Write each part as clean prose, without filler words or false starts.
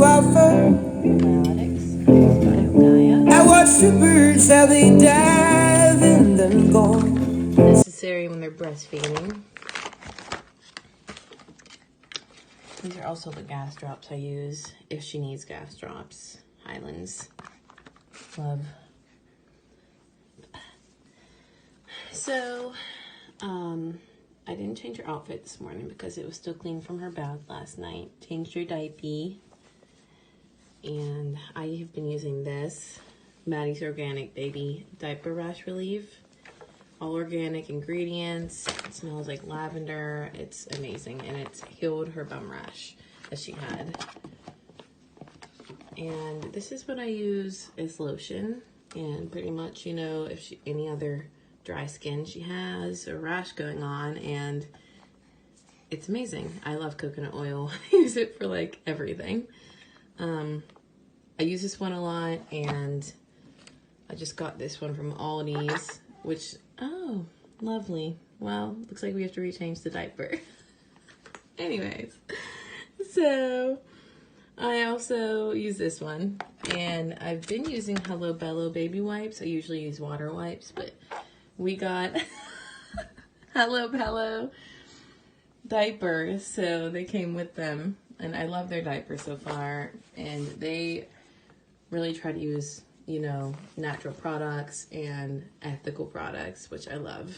offer. I watch the birds how they dive and then gone. Necessary when they're breastfeeding. These are also the gas drops I use if she needs gas drops. Highlands. Love. So, I didn't change her outfit this morning because it was still clean from her bath last night. Changed her diaper. And I have been using this Maddie's Organic Baby Diaper Rash Relief. All organic ingredients. It smells like lavender. It's amazing. And it's healed her bum rash that she had. And this is what I use as lotion. And pretty much, you know, if she, any other dry skin she has or rash going on. And it's amazing. I love coconut oil. I use it for like everything. I use this one a lot. And I just got this one from Aldi's. Which, oh, lovely. Well, looks like we have to rechange the diaper. Anyways, so I also use this one. And I've been using Hello Bello baby wipes. I usually use water wipes, but we got Hello Bello diapers. So they came with them. And I love their diapers so far. And they really try to use, you know, natural products and ethical products, which I love.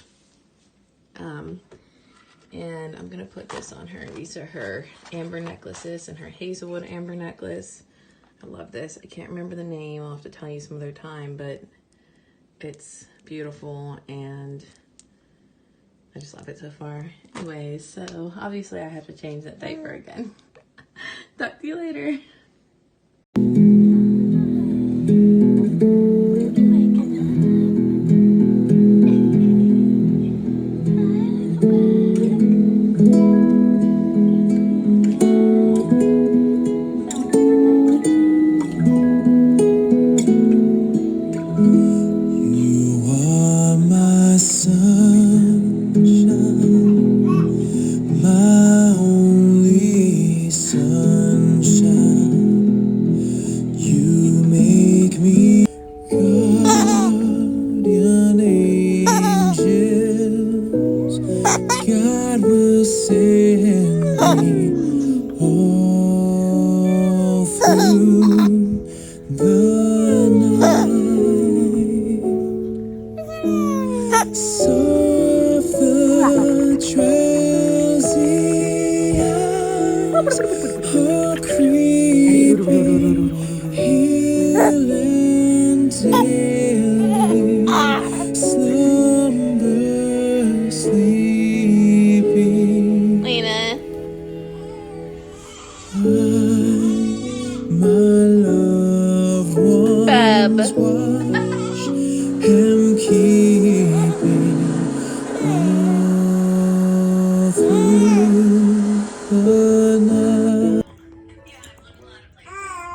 And I'm gonna put this on her. These are her amber necklaces and her hazelwood amber necklace. I love this. I can't remember the name. I'll have to tell you some other time, but it's beautiful and I just love it so far. Anyways, so obviously I have to change that diaper again. Talk to you later.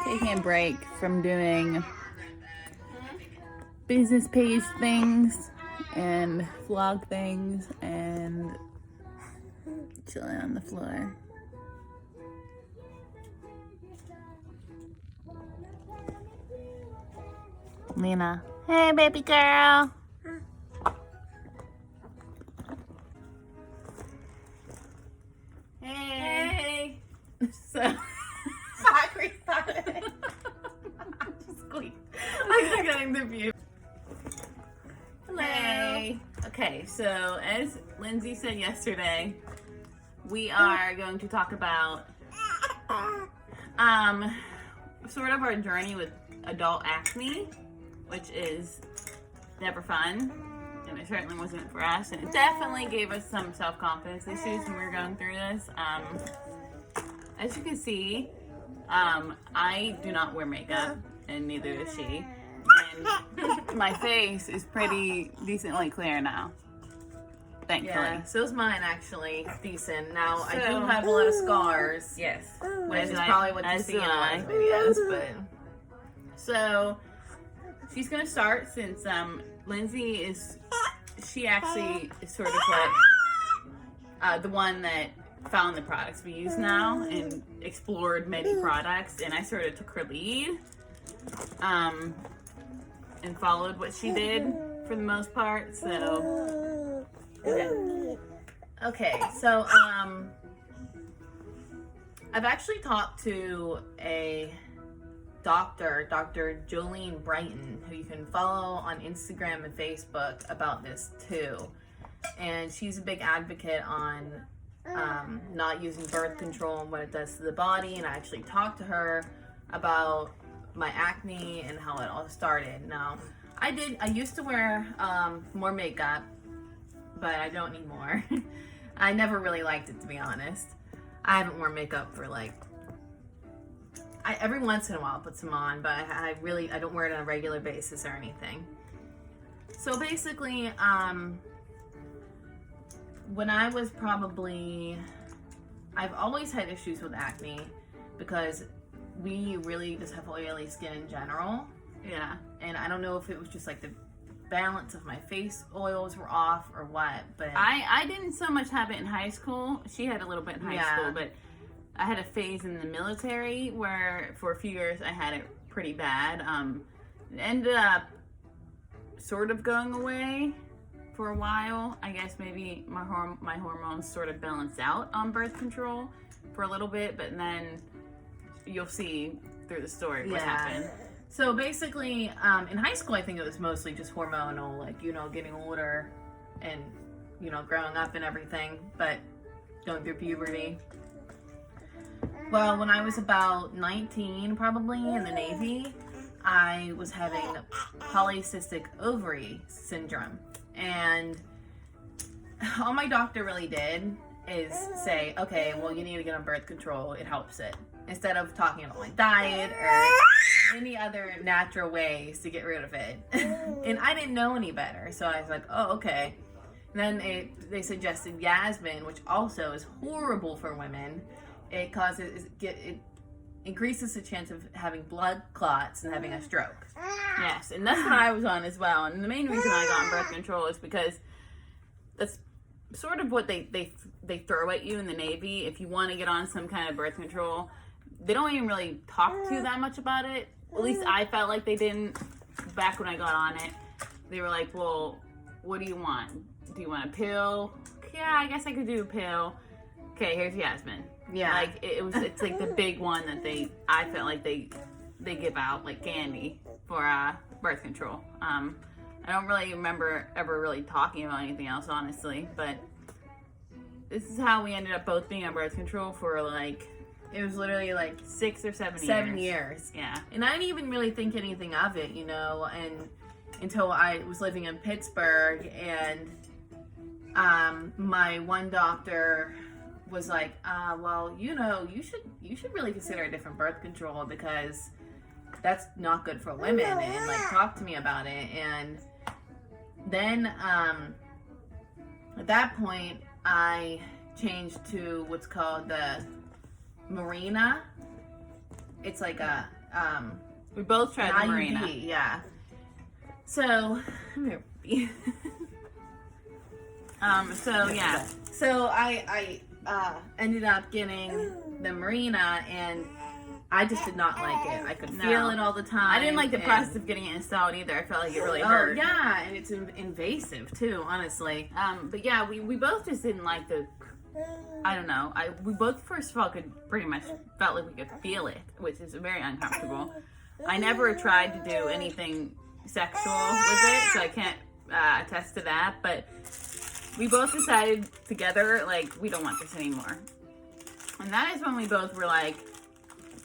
Taking a break from doing business page things and vlog things and chilling on the floor. Lena, hey baby girl. Hey. So sorry. Just squeak. I'm getting the view. Hello. Hey. Okay, so as Lindsay said yesterday, we are going to talk about sort of our journey with adult acne, which is never fun, and it certainly wasn't for us, and it definitely gave us some self-confidence issues when we were going through this. As you can see, I do not wear makeup, and neither does she, and my face is pretty decently clear now, thankfully. Yeah, so is mine actually decent. Now, I do have a lot of scars. Yes. Which is probably what you see in my videos, but... So, she's going to start since Lindsay is, she actually is sort of like the one that found the products we use now and explored many products, and I sort of took her lead, and followed what she did for the most part. So okay, so I've actually talked to a doctor, Dr. Jolene Brighten, who you can follow on Instagram and Facebook about this too. And she's a big advocate on not using birth control and what it does to the body. And I actually talked to her about my acne and how it all started. Now, I used to wear more makeup, but I don't anymore. I never really liked it, to be honest. I haven't worn makeup for like, every once in a while I'll put some on, but I don't wear it on a regular basis or anything. So basically, when I was I've always had issues with acne because we really just have oily skin in general. yeah. And I don't know if it was just like the balance of my face oils were off or what, but I didn't so much have it in high school. She had a little bit in high school, but I had a phase in the military where for a few years I had it pretty bad. It ended up sort of going away for a while. I guess maybe my hormones sort of balanced out on birth control for a little bit, but then you'll see through the story what happened. So basically, in high school, I think it was mostly just hormonal, like, getting older and, growing up and everything, but going through puberty. Well, when I was about 19, probably, in the Navy, I was having polycystic ovary syndrome. And all my doctor really did is say, okay, well, you need to get on birth control. It helps it. Instead of talking about my diet or any other natural ways to get rid of it. And I didn't know any better. So I was like, oh, okay. And then they suggested Yasmin, which also is horrible for women. It increases the chance of having blood clots and having a stroke. Yes, and that's what I was on as well. And the main reason I got on birth control is because that's sort of what they throw at you in the Navy. If you want to get on some kind of birth control, they don't even really talk to you that much about it. At least I felt like they didn't back when I got on it. They were like, well, what do you want? Do you want a pill? Yeah, I guess I could do a pill. Okay, here's Yasmin. Yeah. Like, it's like the big one that I felt like they give out like candy for birth control. I don't really remember ever really talking about anything else, honestly, but this is how we ended up both being on birth control for like, it was literally like 6 or 7 years. 7 years. Yeah. And I didn't even really think anything of it, and until I was living in Pittsburgh, and my one doctor was like, well, you should really consider a different birth control because that's not good for women, and like talk to me about it. And then at that point I changed to what's called the Marina. It's like a we both tried the IUD, Marina. yeah. So so I ended up getting the Marina, and I just did not like it. I could feel it all the time. I didn't like the process of getting it installed either. I felt like it really hurt. Oh yeah, and it's invasive too, honestly. But yeah, we both just didn't like the. I don't know. We both first of all could pretty much felt like we could feel it, which is very uncomfortable. I never tried to do anything sexual with it, so I can't attest to that. But we both decided together, like, we don't want this anymore. And that is when we both were like,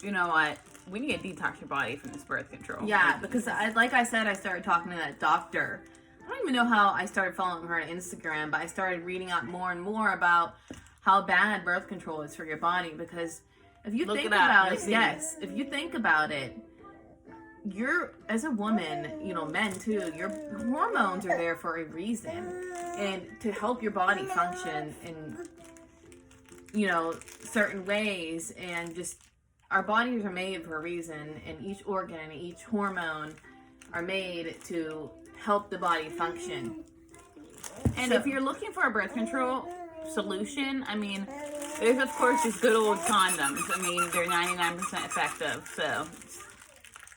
you know what? We need to detox your body from this birth control. Yeah, because like I said, I started talking to that doctor. I don't even know how I started following her on Instagram, but I started reading up more and more about how bad birth control is for your body. Because if you think about it, if you think about it, you're, as a woman, men too, your hormones are there for a reason, and to help your body function in, certain ways. And just, our bodies are made for a reason, and each organ and each hormone are made to help the body function. And if you're looking for a birth control solution, I mean, There's, of course, these good old condoms. I mean, they're 99% effective, so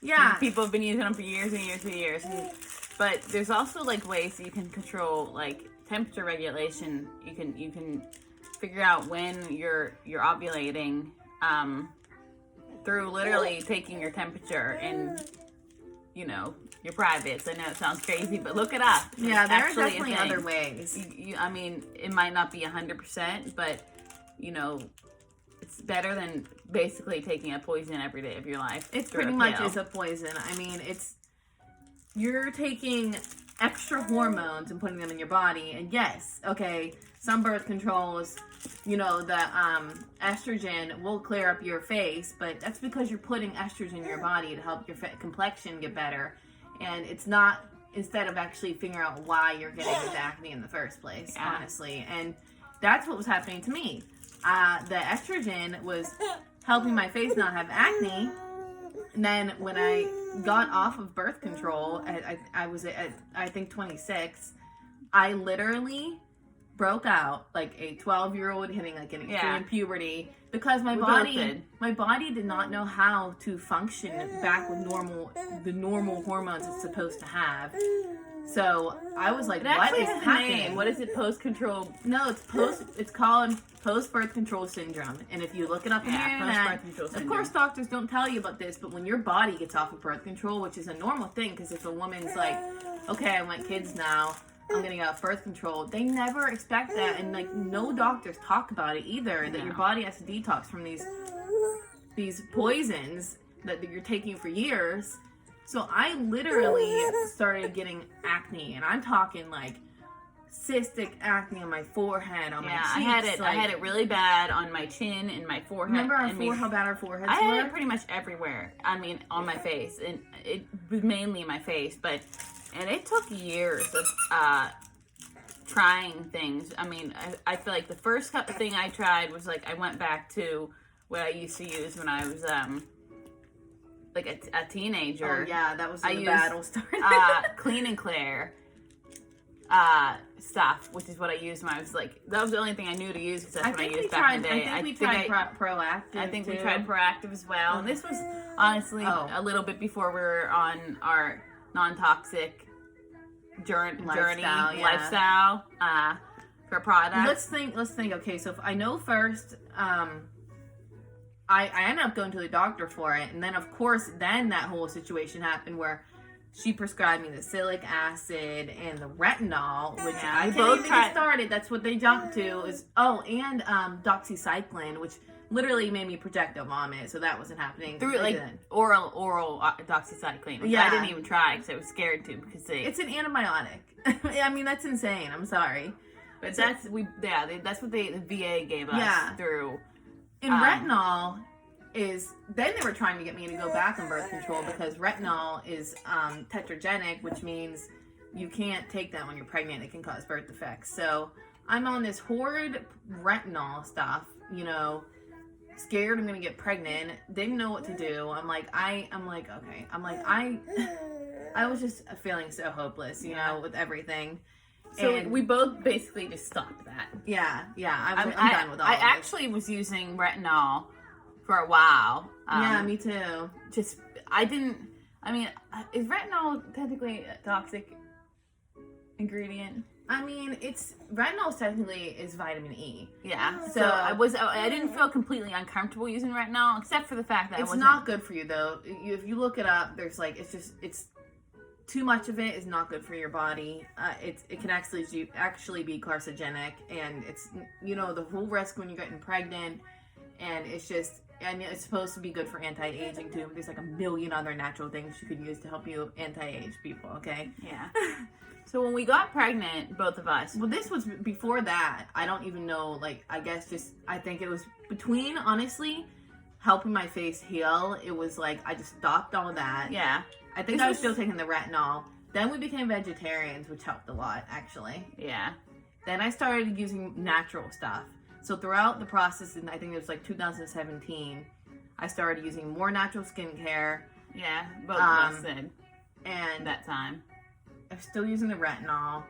Yeah. people have been using them for years and years and years. But there's also like ways you can control like temperature regulation. You can figure out when you're ovulating through literally taking your temperature and your privates. I know it sounds crazy, but look it up. Yeah, It's there are actually a definitely thing. other ways. I mean, it might not be 100%, but it's better than basically taking a poison every day of your life. It's through pretty a much pill. is a poison. I mean, you're taking extra hormones and putting them in your body. And yes, okay, some birth controls, the estrogen will clear up your face, but that's because you're putting estrogen in your body to help your complexion get better. And it's not, instead of actually figuring out why you're getting this acne in the first place, honestly. And that's what was happening to me. The estrogen was helping my face not have acne. And then when I got off of birth control, I was at, I think, 26, I literally broke out like a 12-year-old hitting like an extreme puberty because my body did not know how to function back with the normal hormones it's supposed to have. So I was like, what is happening? What is it? Post-control? No, it's called post-birth control syndrome. And if you look it up on the internet, of course doctors don't tell you about this, but when your body gets off of birth control, which is a normal thing, because if a woman's like, okay, I want kids now, I'm gonna get off birth control, they never expect that. And like, no doctors talk about it either, that your body has to detox from these poisons that you're taking for years. So I literally started getting acne, and I'm talking like cystic acne on my forehead, on my cheeks. I had it really bad on my chin and my forehead. Remember how bad our foreheads were? I had it pretty much everywhere. I mean, on my face, and it was mainly my face. And it took years of trying things. I mean, I feel like the first thing I tried was like I went back to what I used to use when I was like a teenager. Oh yeah, that was the battle started. Clean and Clear stuff, which is what I used when I was like, that was the only thing I knew to use because that's what I used back in the day. I think we tried Proactive. I think we tried Proactive as well. And this was honestly a little bit before we were on our non-toxic journey lifestyle for products. Let's think. Okay, so I know first, I ended up going to the doctor for it, and then of course, then that whole situation happened where she prescribed me the salicylic acid and the retinol, which I can't even get started. That's what they jumped to and doxycycline, which literally made me projectile vomit, so that wasn't happening. Through like oral doxycycline, which I didn't even try because I was scared to it's an antibiotic. I mean, that's insane. I'm sorry, but that's what the VA gave us through. And retinol is, then they were trying to get me to go back on birth control because retinol is tetragenic, which means you can't take that when you're pregnant. It can cause birth defects. So I'm on this horrid retinol stuff, scared I'm gonna get pregnant, didn't know what to do. I was just feeling so hopeless, with everything. So and we both basically just stopped that. Yeah, I'm done with all I of actually was using retinol for a while. Yeah, me too. Is retinol technically a toxic ingredient? I mean, retinol technically is vitamin E. Yeah. So I didn't feel completely uncomfortable using retinol, except for the fact that it's not good for you though. If you look it up, there's it's too much of it is not good for your body. It can actually be carcinogenic, and it's the whole risk when you're getting pregnant, and it's supposed to be good for anti-aging too. There's like a million other natural things you could use to help you anti-age people. Okay. Yeah. So when we got pregnant, both of us. Well, this was before that. I don't even know. I think it was between, honestly, helping my face heal. It was like I just stopped all that. Yeah. I think I was still taking the retinol. Then we became vegetarians, which helped a lot, actually. Yeah. Then I started using natural stuff. So throughout the process, and I think it was like 2017, I started using more natural skincare. Yeah, both of us did. And that time. I'm still using the retinol.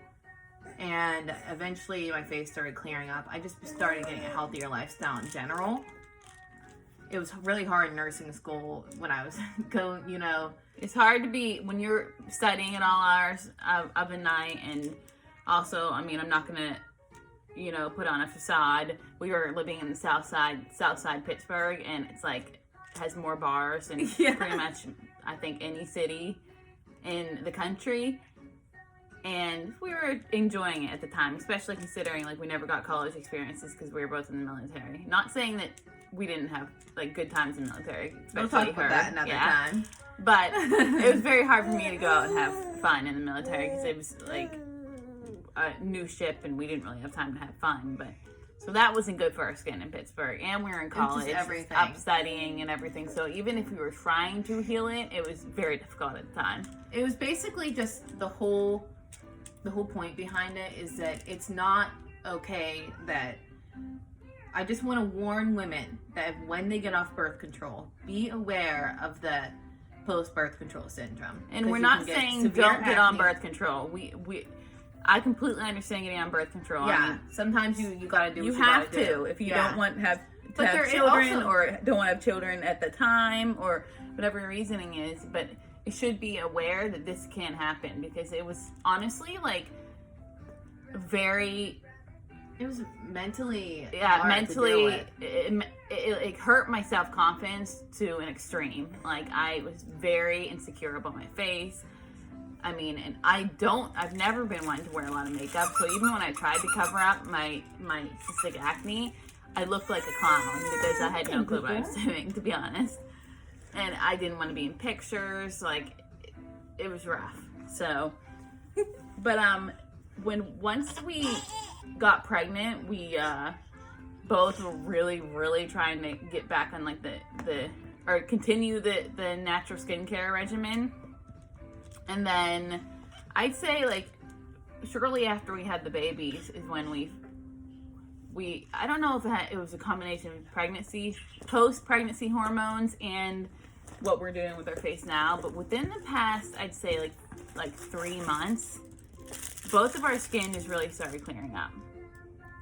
And eventually my face started clearing up. I just started getting a healthier lifestyle in general. It was really hard in nursing school when I was going, you know. It's hard to be when you're studying at all hours of the night, and also, I mean, I'm not gonna, you know, put on a facade. We were living in the South Side Pittsburgh, and it's like has more bars than pretty much I think any city in the country. And we were enjoying it at the time, especially considering like we never got college experiences because we were both in the military. Not saying that we didn't have like good times in the military. We'll talk about that another time. But it was very hard for me to go out and have fun in the military because it was like a new ship and we didn't really have time to have fun. But so that wasn't good for our skin in Pittsburgh. And we were in college, up studying and everything. So even if we were trying to heal it, it was very difficult at the time. It was basically just the whole point behind it is that it's not okay that I just want to warn women that when they get off birth control, be aware of the post-birth control syndrome. And we're not saying don't get on birth control. I completely understand getting on birth control. Yeah, I mean, sometimes you gotta do what you have to if you don't want to have children or don't want to have children at the time or whatever your reasoning is. But you should be aware that this can happen because it was honestly like very. It was mentally it hurt my self-confidence to an extreme. Like I was very insecure about my face. I mean, and I've never been one to wear a lot of makeup, so even when I tried to cover up my cystic acne, I looked like a clown because I had no clue what I was doing, to be honest. And I didn't want to be in pictures, like it was rough. So but once we got pregnant, we both were really trying to get back on like or continue the natural skincare regimen. And then I'd say like shortly after we had the babies is when we I don't know if it was a combination of post-pregnancy hormones and what we're doing with our face now, but within the past I'd say like 3 months, both of our skin has really started clearing up.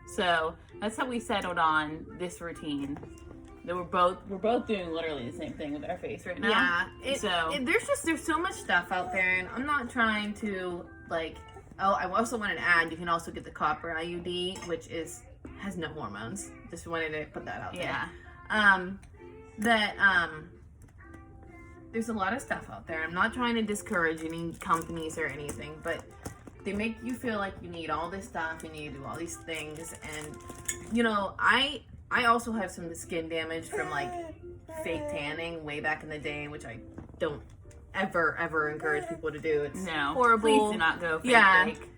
So that's how we settled on this routine. That we're both doing literally the same thing with our face right now. Yeah. There's so much stuff out there, and I'm not trying to like. Oh, I also wanted to add, you can also get the copper IUD, which has no hormones. Just wanted to put that out there. Yeah. There's a lot of stuff out there. I'm not trying to discourage any companies or anything, but they make you feel like you need all this stuff and you do all these things. And, you know, I also have some skin damage from, like, fake tanning way back in the day, which I don't ever encourage people to do. It's horrible. Please do not go fake.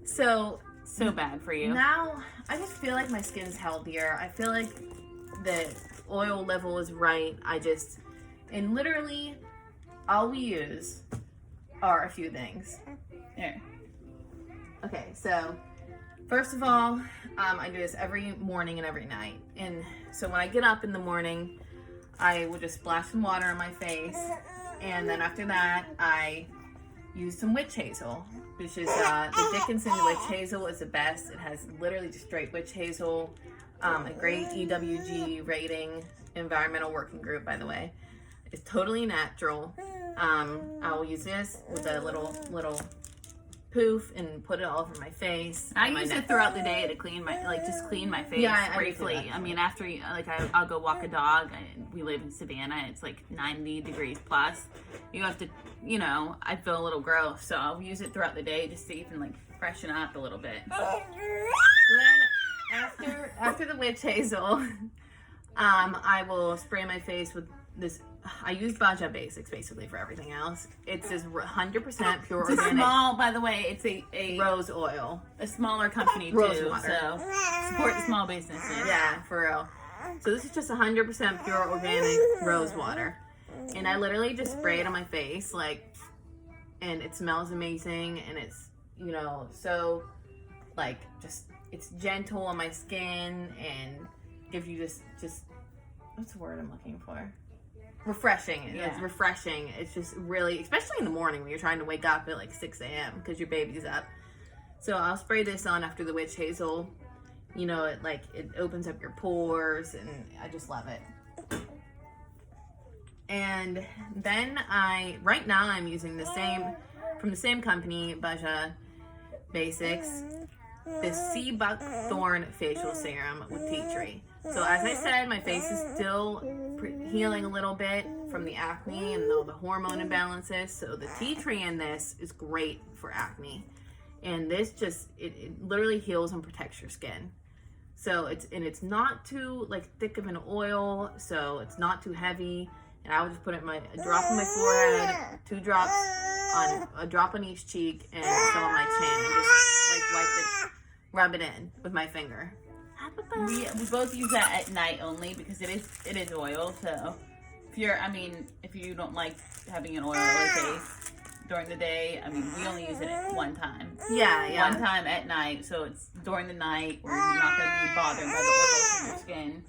So bad for you. Now, I just feel like my skin's healthier. I feel like the oil level is right. And literally, all we use are a few things. Here. Okay, so first of all, I do this every morning and every night. And so when I get up in the morning, I will just splash some water on my face. And then after that, I use some witch hazel, which is the Dickinson witch hazel is the best. It has literally just straight witch hazel, a great EWG rating, environmental working group, by the way. It's totally natural. I will use this with a little poof and put it all over my face. I use it throughout the day to clean my face briefly. I mean, after I'll go walk a dog. We live in Savannah. It's like 90 degrees plus. You have to, I feel a little gross, so I'll use it throughout the day just to even like freshen up a little bit. Then after the witch hazel, I will spray my face with this. I use Baja Basics basically for everything else. It's this 100% pure organic. Small, by the way, it's a rose oil. A smaller company rose too, water. So support the small businesses. Yeah, for real. So this is just 100% pure organic rose water. And I literally just spray it on my face, and it smells amazing, and it's, so, it's gentle on my skin, and gives you just what's the word I'm looking for? Refreshing. Yeah. It's refreshing. It's just really, especially in the morning when you're trying to wake up at 6 a.m. because your baby's up. So I'll spray this on after the witch hazel. You know, it opens up your pores, and I just love it. And then right now I'm using from the same company, Baja Basics, this sea buckthorn facial serum with tea tree. So as I said, my face is still healing a little bit from the acne and all the hormone imbalances. So the tea tree in this is great for acne. And this just, it literally heals and protects your skin. So it's not too thick of an oil, so it's not too heavy. And I would just put it a drop on my forehead, 2 drops on a drop on each cheek, and some on my chin, and just rub it in with my finger. We both use that at night only because it is oil. So if you don't like having an oily face during the day, we only use it one time. Yeah. One time at night, so it's during the night where you're not going to be bothered by the oils in your skin.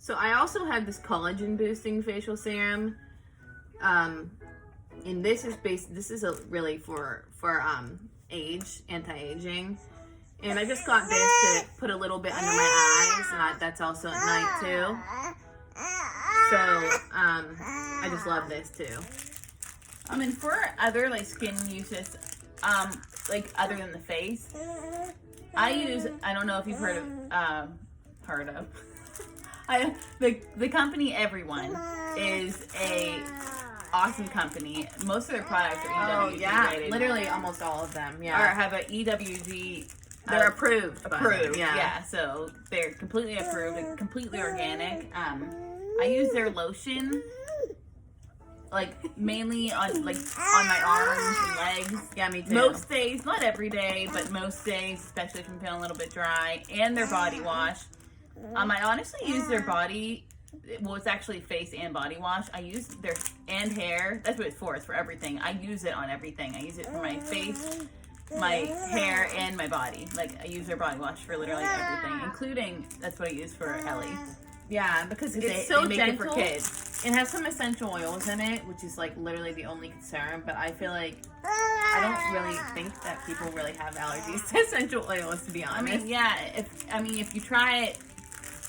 So I also have this collagen boosting facial serum, and this is really for anti-aging, and I just got this to put a little bit under my eyes, and that's also at night too. So I just love this too. For other skin uses, other than the face, I don't know if you've heard of. The company Everyone is a awesome company. Most of their products are EWG rated. Literally almost all of them. Yeah, or have an EWG. They're approved. Yeah. So they're completely approved, completely organic. I use their lotion, mainly on my arms and legs. Yeah, me too. Most days, not every day, but most days, especially if I'm feeling a little bit dry. And their body wash. I honestly use their body. Well, it's actually face and body wash. I use their and hair. That's what it's for. It's for everything. I use it on everything. I use it for my face, my hair, and my body. I use their body wash for literally everything, including that's what I use for Ellie. Yeah, because it's so gentle. It for kids. It has some essential oils in it, which is literally the only concern. But I feel I don't really think that people really have allergies to essential oils, to be honest. If you try it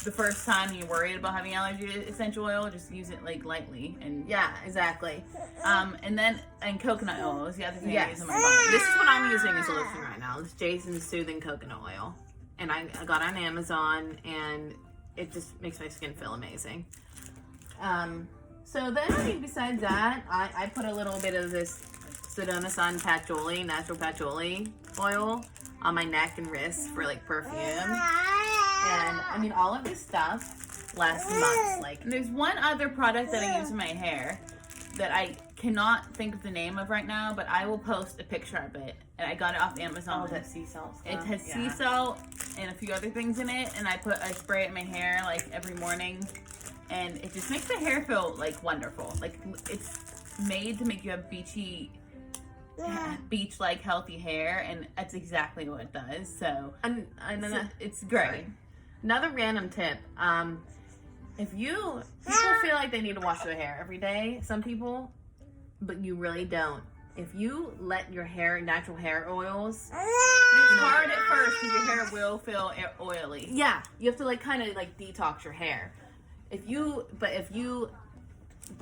the first time you're worried about having allergy to essential oil, just use it lightly. And yeah, exactly. And coconut oil is the other thing I use on my body. This is what I'm using as a lotion right now. It's Jason's Soothing Coconut Oil, and I got it on Amazon, and it just makes my skin feel amazing. So then, besides that, I put a little bit of this Sedona Sun patchouli, natural patchouli oil on my neck and wrists for perfume. And all of this stuff lasts months. There's one other product that I use in my hair that I cannot think of the name of right now, but I will post a picture of it. And I got it off Amazon. Oh, that sea salt stuff. It has sea salt and a few other things in it, and I spray it in my hair every morning, and it just makes the hair feel wonderful. It's made to make you have beach-like healthy hair, and that's exactly what it does. So it's great. Sorry. Another random tip: if people feel like they need to wash their hair every day, some people, but you really don't. If you let your natural hair oils, it's hard at first because your hair will feel oily. Yeah, you have to kind of detox your hair. If you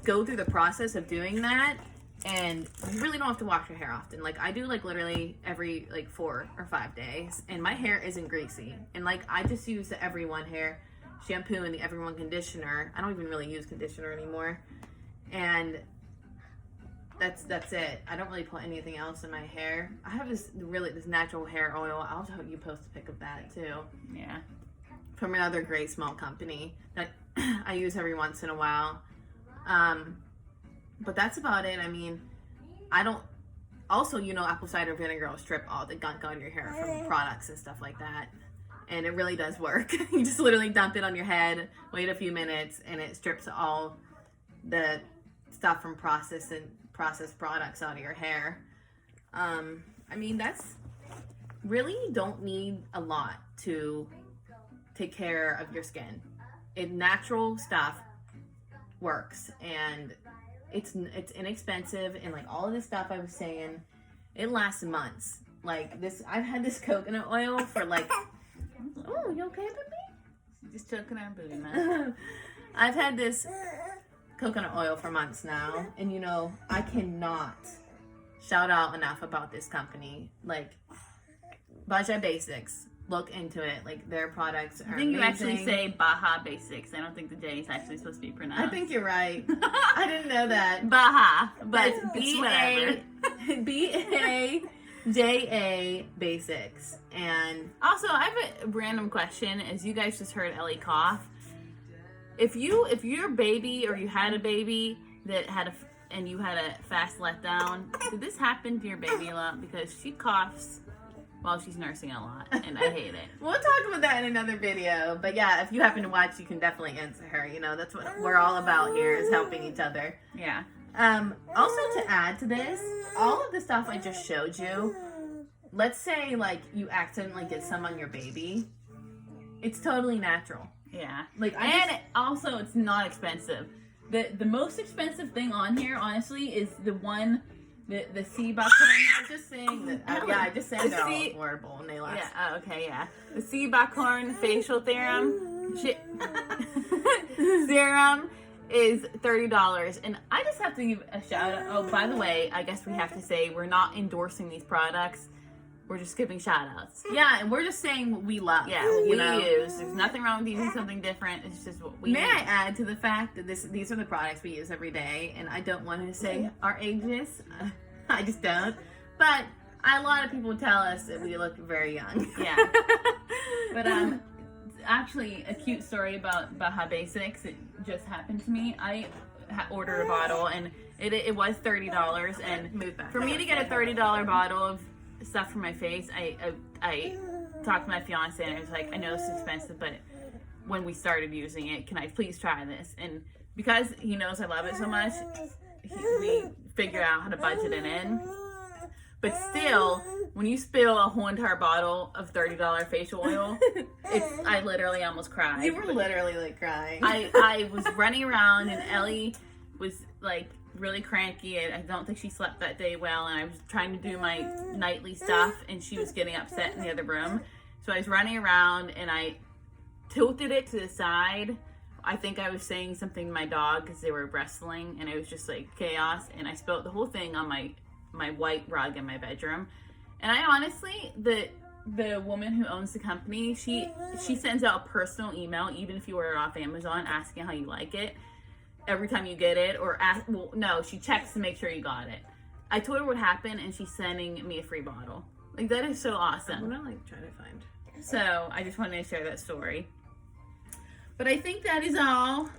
go through the process of doing that, and you really don't have to wash your hair often. I do literally every 4 or 5 days, and my hair isn't greasy. And I just use the Everyone hair shampoo and the Everyone conditioner. I don't even really use conditioner anymore, and that's it. I don't really put anything else in my hair. I have this natural hair oil. I'll help you post a pic of that too. Yeah, from another great small company that I use every once in a while. But that's about it. I don't. Also, apple cider vinegar will strip all the gunk on your hair from products and stuff like that. And it really does work. You just literally dump it on your head, wait a few minutes, and it strips all the stuff from processed products out of your hair. That's really, you don't need a lot to take care of your skin. Natural stuff works, and it's inexpensive, and all of this stuff I was saying, it lasts months. Like this, I've had this coconut oil for like. Oh, you okay, baby? Just choking our booty, man. I've had this coconut oil for months now, and you know, I cannot shout out enough about this company. Like, Baja Basics. Look into it. Like, their products are I think you amazing. actually say Baja Basics. I don't think the J is actually supposed to be pronounced. I think you're right. I didn't know that. Baja, but It's whatever. BAJA Basics. And Also, I have a random question. As you guys just heard Ellie cough, if your baby or you had a baby that had and you had a fast letdown, did this happen to your baby a lot? Because she coughs while she's nursing a lot, and I hate it. we'll talk about that in another video. But yeah, if you happen to watch, you can definitely answer her. You know, that's what we're all about here, is helping each other. Yeah. Also, to add to this, all of the stuff I just showed you, let's say like you accidentally get some on your baby, it's totally natural. Yeah. Like, Also, it's not expensive. The most expensive thing on here, honestly, is the one, the sea buckthorn. I'm just saying that. I just said they're all affordable and they last. Yeah. Oh, okay. Yeah. The sea buckthorn facial serum is $30, and I just have to give a shout out. Oh, by the way, I guess we have to say we're not endorsing these products. We're just giving shout outs. Yeah, and we're just saying what we love. Yeah, what we use. There's nothing wrong with using something different. It's just what we May use. I add to the fact that these are the products we use every day, and I don't want to say our ages. I just don't. But a lot of people tell us that we look very young. Yeah. But actually, a cute story about Baja Basics. It just happened to me. I ordered a bottle, and it was $30. And for me to get a $30 bottle of stuff for my face, I talked to my fiance, and I was like, I know this is expensive, but when we started using it, can I please try this? And because he knows I love it so much, we figure out how to budget it in. But still, when you spill a whole entire bottle of $30 facial oil, I literally almost cried. You were literally like crying. I was running around, and Ellie was like really cranky. I don't think she slept that day well, and I was trying to do my nightly stuff, and she was getting upset in the other room. So I was running around, and I tilted it to the side. I think I was saying something to my dog because they were wrestling, and it was just like chaos, and I spilled the whole thing on my white rug in my bedroom. And I honestly, the woman who owns the company, she sends out a personal email, even if you order it off Amazon, asking how you like it every time you get it, or she checks to make sure you got it. I told her what happened, and she's sending me a free bottle. Like, that is so awesome. I'm gonna try to find. So I just wanted to share that story. But I think that is all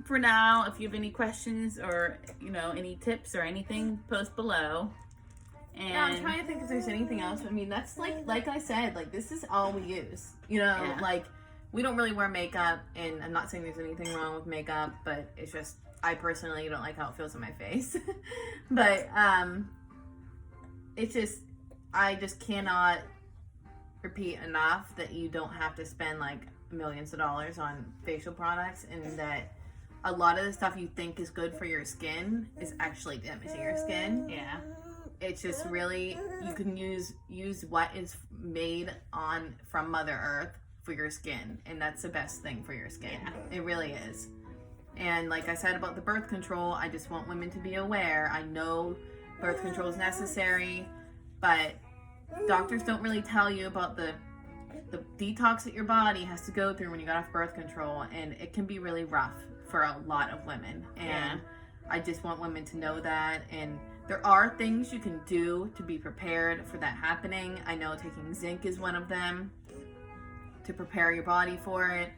for now. If you have any questions or any tips or anything, post below. And Yeah, I'm trying to think if there's anything else. I mean, that's like I said, like, this is all we use. Yeah. Like, we don't really wear makeup, and I'm not saying there's anything wrong with makeup, but it's just, I personally don't like how it feels on my face. But it's just, I just cannot repeat enough that you don't have to spend like millions of dollars on facial products, and that a lot of the stuff you think is good for your skin is actually damaging your skin. Yeah. It's just really, you can use what is made from Mother Earth for your skin, and that's the best thing for your skin. Yeah. It really is. And like I said about the birth control, I just want women to be aware. I know birth control is necessary, but doctors don't really tell you about the detox that your body has to go through when you got off birth control, and it can be really rough for a lot of women. And I just want women to know that. And there are things you can do to be prepared for that happening. I know taking zinc is one of them to prepare your body for it.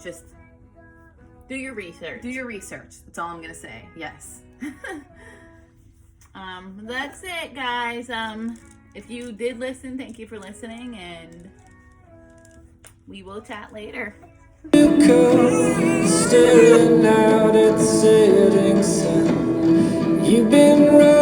Just do your research. Do your research. That's all I'm gonna say. Yes. That's it, guys. If you did listen, thank you for listening, and we will chat later. You come staring out at the setting sun. You've been running